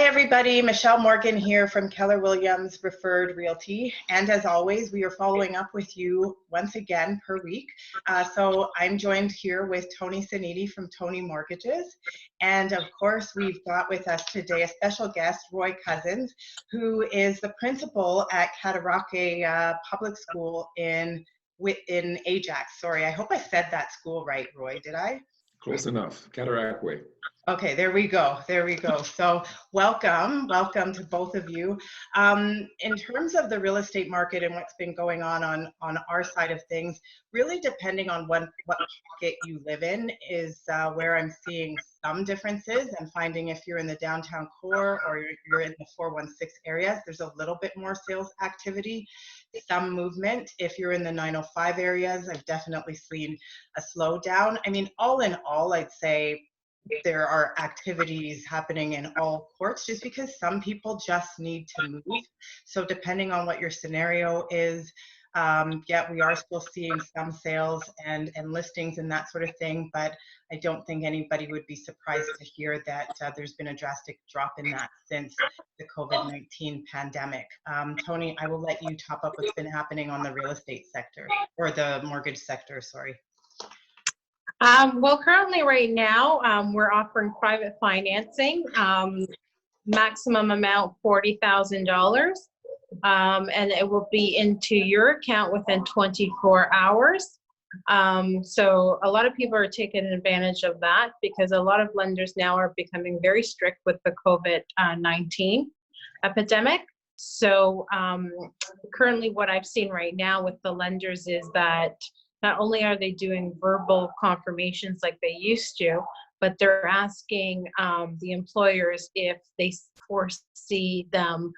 Hi, everybody. Michelle Morgan here from Keller Williams Referred Realty. And as always, we are following up with you once again per week. So I'm joined here with Tony Saniti from Tony Mortgages. And of course, we've got with us today a special guest, Roy Cousins, who is the principal at Cataraqui Public School in Ajax. Sorry, I hope I said that school right, Roy. Did I? Close enough. Cataraqui. Okay, there we go. There we go. So welcome to both of you. In terms of the real estate market and what's been going on our side of things, really depending on what pocket you live in is where I'm seeing some differences. I'm finding if you're in the downtown core or you're in the 416 areas, there's a little bit more sales activity, some movement. If you're in the 905 areas, I've definitely seen a slowdown. I mean, all in all, I'd say there are activities happening in all courts just because some people just need to move. So depending on what your scenario is, yeah, we are still seeing some sales and listings and that sort of thing, but I don't think anybody would be surprised to hear that there's been a drastic drop in that since the COVID-19 pandemic. Tony, I will let you top up what's been happening on the real estate sector, or the mortgage sector, sorry. Well, currently right now, we're offering private financing, maximum amount $40,000, and it will be into your account within 24 hours. So a lot of people are taking advantage of that because a lot of lenders now are becoming very strict with the COVID-19 epidemic. So currently what I've seen right now with the lenders is that not only are they doing verbal confirmations like they used to, but they're asking the employers if they foresee them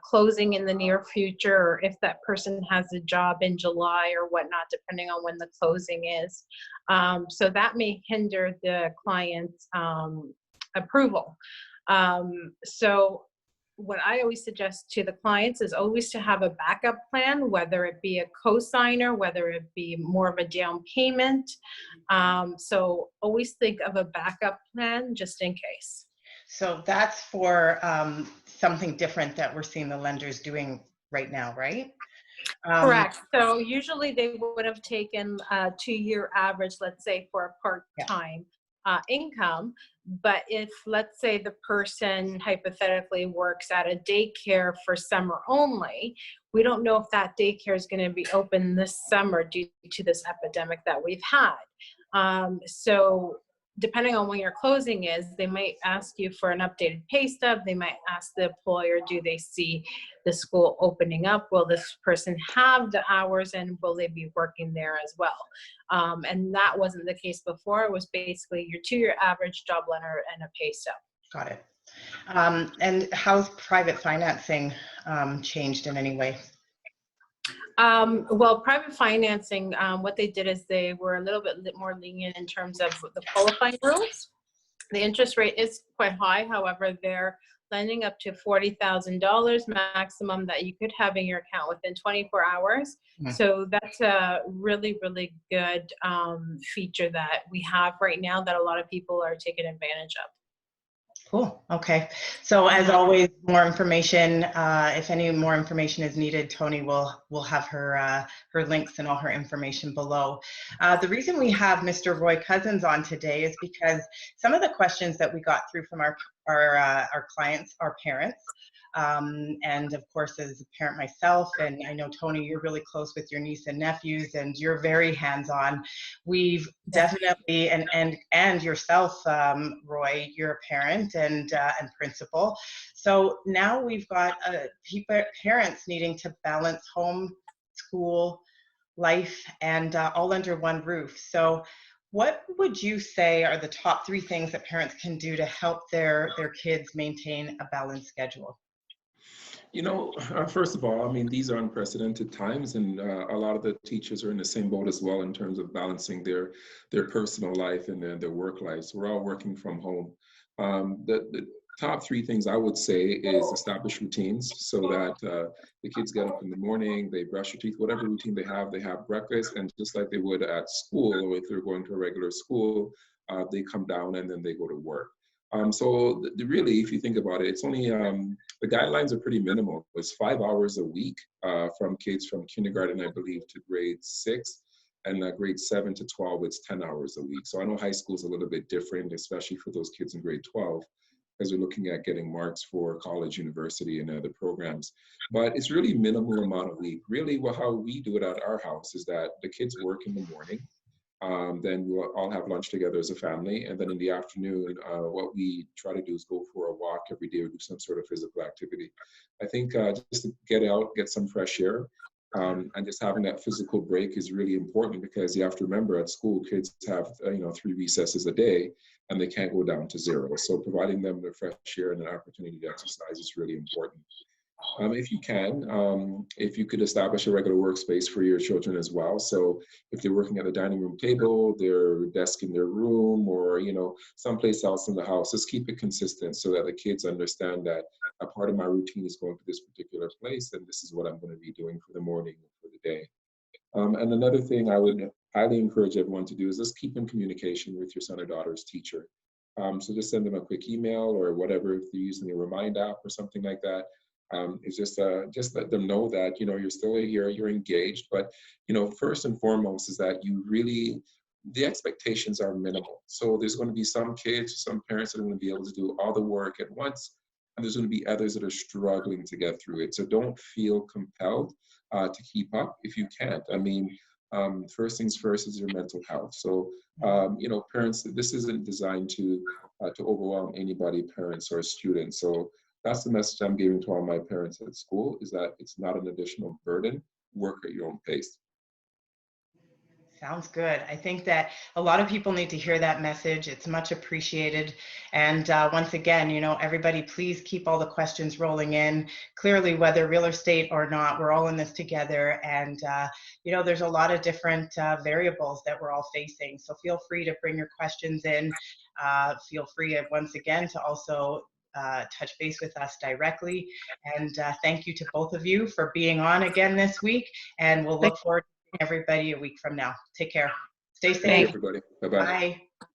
closing in the near future, or if that person has a job in July or whatnot, depending on when the closing is. So that may hinder the client's approval. So what I always suggest to the clients is always to have a backup plan, whether it be a co-signer, whether it be more of a down payment. So always think of a backup plan just in case. So that's for something different that we're seeing the lenders doing right now, right? Correct. So usually they would have taken a 2-year average, let's say, for a part-time income. But if, let's say, the person hypothetically works at a daycare for summer only, we don't know if that daycare is going to be open this summer due to this epidemic that we've had. So depending on when your closing is, they might ask you for an updated pay stub. They might ask the employer, do they see the school opening up? Will this person have the hours, and will they be working there as well? And that wasn't the case before. It was basically your 2-year average job letter and a pay stub. Got it. And how's private financing changed in any way? Well, private financing, what they did is they were a little bit more lenient in terms of the qualifying rules. The interest rate is quite high. However, they're lending up to $40,000 maximum that you could have in your account within 24 hours. So that's a really, really good feature that we have right now that a lot of people are taking advantage of. Cool. Okay. So as always, more information. If any more information is needed, Tony will have her links and all her information below. The reason we have Mr. Roy Cousins on today is because some of the questions that we got through from our clients, our parents, and of course, as a parent myself, and I know Tony, you're really close with your niece and nephews, and you're very hands-on. We've definitely, and yourself, Roy, you're a parent and principal. So now we've got parents needing to balance home, school, life, and all under one roof. So what would you say are the top 3 things that parents can do to help their kids maintain a balanced schedule? You know, first of all, I mean, these are unprecedented times, and a lot of the teachers are in the same boat as well in terms of balancing their personal life and their work life. So we're all working from home. The top 3 things I would say is establish routines so that the kids get up in the morning, they brush their teeth, whatever routine they have breakfast, and just like they would at school, or if they're going to a regular school, they come down and then they go to work. Really, if you think about it, it's only, the guidelines are pretty minimal. It's 5 hours a week from kids from kindergarten, I believe, to grade 6. And grade 7 to 12, it's 10 hours a week. So I know high school is a little bit different, especially for those kids in grade 12, because we're looking at getting marks for college, university, and other programs. But it's really minimal amount of week. Really, how we do it at our house is that the kids work in the morning. Then we'll all have lunch together as a family. And then in the afternoon, what we try to do is go for a walk every day or do some sort of physical activity. I think just to get out, get some fresh air, and just having that physical break is really important, because you have to remember at school, kids have 3 recesses a day and they can't go down to 0. So providing them the fresh air and an opportunity to exercise is really important. If you can, if you could establish a regular workspace for your children as well. So if they're working at the dining room table, their desk in their room, or someplace else in the house, just keep it consistent so that the kids understand that a part of my routine is going to this particular place, and this is what I'm going to be doing for the morning or for the day. And another thing I would highly encourage everyone to do is just keep in communication with your son or daughter's teacher. So just send them a quick email or whatever, if they're using a Remind app or something like that. It's just let them know that you're still here, you're engaged, but first and foremost is that the expectations are minimal. So there's going to be some kids, some parents that are going to be able to do all the work at once, and there's going to be others that are struggling to get through it. So don't feel compelled to keep up if you can't. I mean, first things first is your mental health. So parents, this isn't designed to overwhelm anybody, parents or students. So that's the message I'm giving to all my parents at school, is that it's not an additional burden. Work at your own pace. Sounds good. I think that a lot of people need to hear that message. It's much appreciated. And once again, everybody, please keep all the questions rolling in. Clearly, whether real estate or not, we're all in this together. And, there's a lot of different variables that we're all facing. So feel free to bring your questions in. Feel free, once again, to also touch base with us directly. And thank you to both of you for being on again this week. And we'll look forward to everybody a week from now. Take care. Stay safe. Thank you, everybody. Bye-bye. Bye.